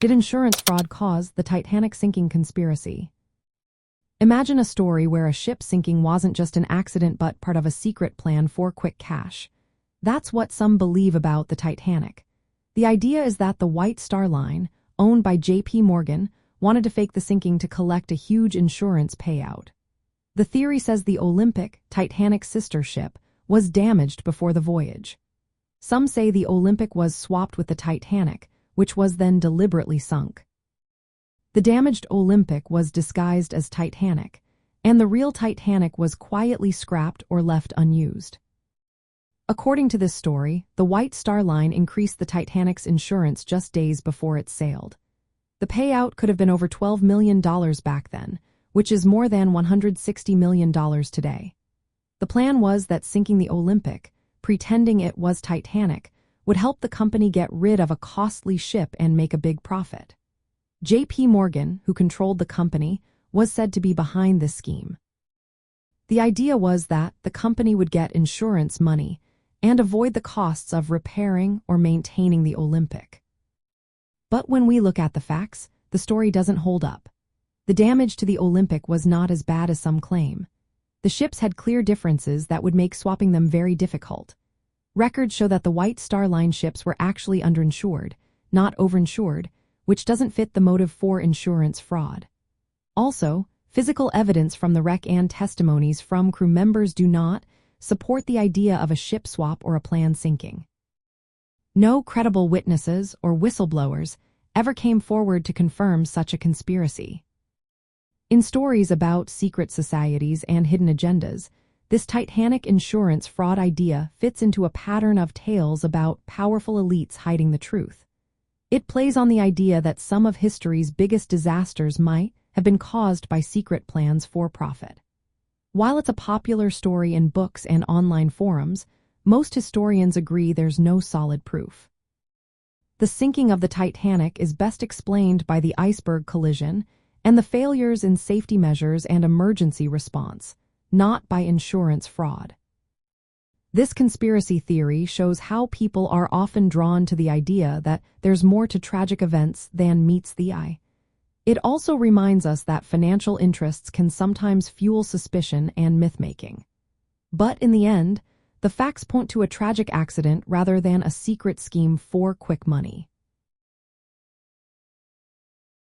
Did insurance fraud cause the Titanic sinking conspiracy? Imagine a story where a ship sinking wasn't just an accident but part of a secret plan for quick cash. That's what some believe about the Titanic. The idea is that the White Star Line, owned by J.P. Morgan, wanted to fake the sinking to collect a huge insurance payout. The theory says the Olympic, Titanic's sister ship, was damaged before the voyage. Some say the Olympic was swapped with the Titanic, which was then deliberately sunk. The damaged Olympic was disguised as Titanic, and the real Titanic was quietly scrapped or left unused. According to this story, the White Star Line increased the Titanic's insurance just days before it sailed. The payout could have been over $12 million back then, which is more than $160 million today. The plan was that sinking the Olympic, pretending it was Titanic, would help the company get rid of a costly ship and make a big profit. J.P. Morgan, who controlled the company, was said to be behind this scheme. The idea was that the company would get insurance money and avoid the costs of repairing or maintaining the Olympic. But when we look at the facts, the story doesn't hold up. The damage to the Olympic was not as bad as some claim. The ships had clear differences that would make swapping them very difficult. Records show that the White Star Line ships were actually underinsured, not overinsured, which doesn't fit the motive for insurance fraud. Also, physical evidence from the wreck and testimonies from crew members do not support the idea of a ship swap or a planned sinking. No credible witnesses or whistleblowers ever came forward to confirm such a conspiracy. In stories about secret societies and hidden agendas, this Titanic insurance fraud idea fits into a pattern of tales about powerful elites hiding the truth. It plays on the idea that some of history's biggest disasters might have been caused by secret plans for profit. While it's a popular story in books and online forums, most historians agree there's no solid proof. The sinking of the Titanic is best explained by the iceberg collision and the failures in safety measures and emergency response, not by insurance fraud. This conspiracy theory shows how people are often drawn to the idea that there's more to tragic events than meets the eye. It also reminds us that financial interests can sometimes fuel suspicion and myth-making. But in the end, the facts point to a tragic accident rather than a secret scheme for quick money.